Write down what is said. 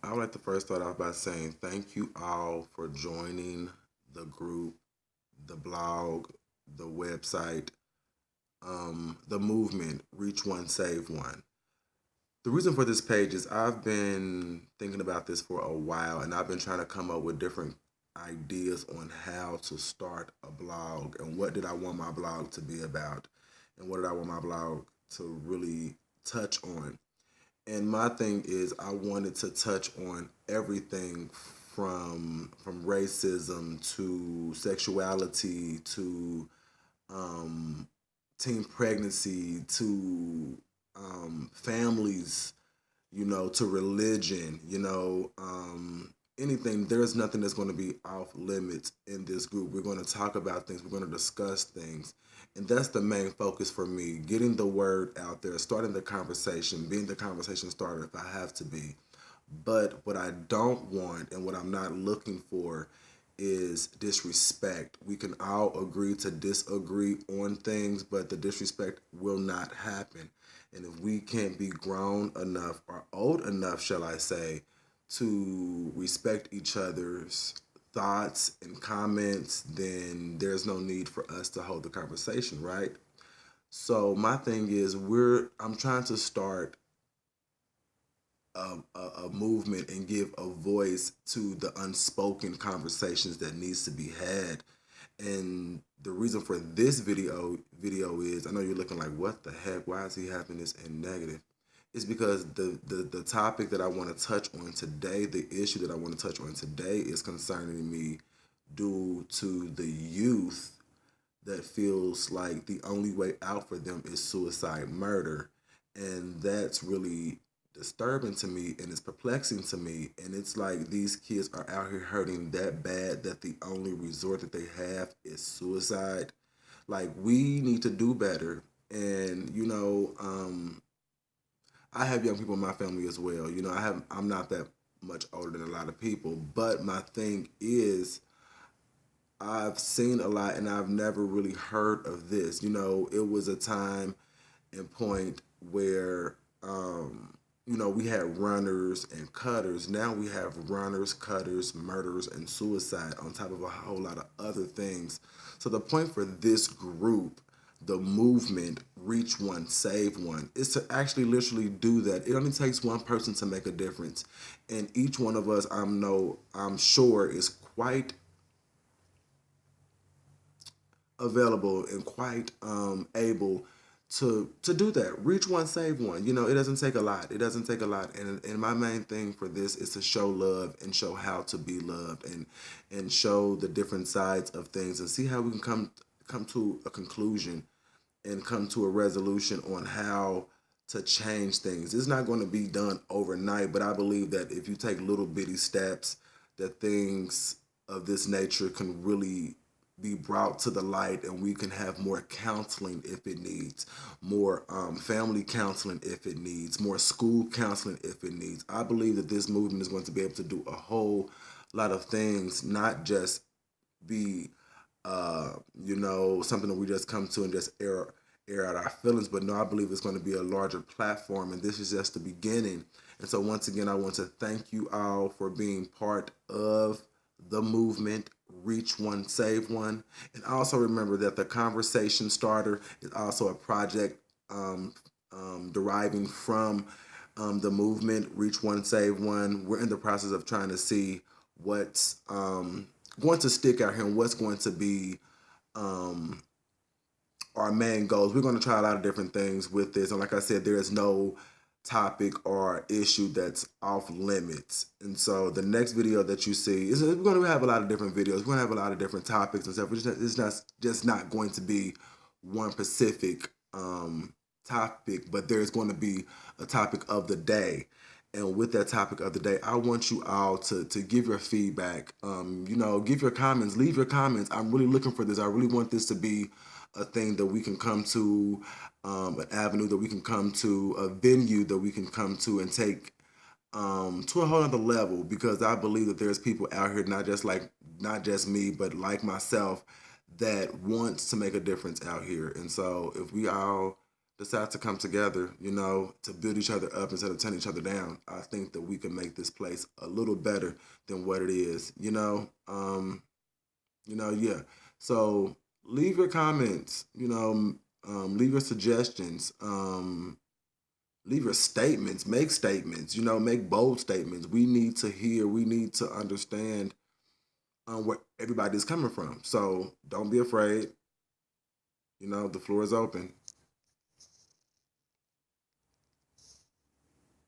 I would like to first start off by saying thank you all for joining the group, the blog, the website, the movement, Reach One, Save One. The reason for this page is I've been thinking about this for a while and I've been trying to come up with different ideas on how to start a blog and what did I want my blog to be about and what did I want my blog to really touch on. And my thing is I wanted to touch on everything from racism to sexuality to um, teen pregnancy to families, to religion, anything. There's nothing that's going to be off limits in this group. We're going to talk about things. We're going to discuss things. And that's the main focus for me, getting the word out there, starting the conversation, being the conversation starter if I have to be. But what I don't want and what I'm not looking for is disrespect. We can all agree to disagree on things, but the disrespect will not happen. And if we can't be grown enough or old enough, shall I say, to respect each other's thoughts and comments, then there's no need for us to hold the conversation, right? So my thing is I'm trying to start a movement and give a voice to the unspoken conversations that needs to be had. And the reason for this video is I know you're looking like, what the heck? Why is he having this in negative? It's because the topic that I want to touch on today, the issue that I want to touch on today is concerning me due to the youth that feels like the only way out for them is suicide murder. And that's really disturbing to me and it's perplexing to me. And it's like these kids are out here hurting that bad that the only resort that they have is suicide. Like, we need to do better. And, I have young people in my family as well. I'm not that much older than a lot of people, but my thing is I've seen a lot and I've never really heard of this. It was a time and point where we had runners and cutters. Now we have runners, cutters, murders, and suicide on top of a whole lot of other things. So the point for this group, the movement, Reach One, Save One, is to actually literally do that. It only takes one person to make a difference. And each one of us, I'm sure, is quite available and quite able to do that. Reach one, save one. It doesn't take a lot. It doesn't take a lot. And my main thing for this is to show love and show how to be loved and show the different sides of things and see how we can come to a conclusion and come to a resolution on how to change things. It's not going to be done overnight, but I believe that if you take little bitty steps, that things of this nature can really be brought to the light and we can have more counseling if it needs, more family counseling if it needs, more school counseling if it needs. I believe that this movement is going to be able to do a whole lot of things, not just be something that we just come to and just air out our feelings. But no, I believe it's going to be a larger platform, and this is just the beginning. And so once again, I want to thank you all for being part of the movement, Reach One, Save One. And also remember that the conversation starter is also a project deriving from the movement, Reach One, Save One. We're in the process of trying to see what's going to stick out here and what's going to be um, our main goals. We're going to try a lot of different things with this. And like I said, there is no topic or issue that's off limits. And so the next video that you see is we're going to have a lot of different videos. We're going to have a lot of different topics and stuff. It's just not going to be one specific topic, but there's going to be a topic of the day. And with that topic of the day, I want you all to give your feedback. Give your comments, leave your comments. I'm really looking for this. I really want this to be a thing that we can come to, an avenue that we can come to, a venue that we can come to and take to a whole other level, because I believe that there's people out here, not just me, but like myself, that wants to make a difference out here. And so if we all decide to come together, to build each other up instead of tearing each other down, I think that we can make this place a little better than what it is. Yeah. So leave your comments. Leave your suggestions. Leave your statements. Make statements. Make bold statements. We need to hear. We need to understand where everybody's coming from. So don't be afraid. The floor is open.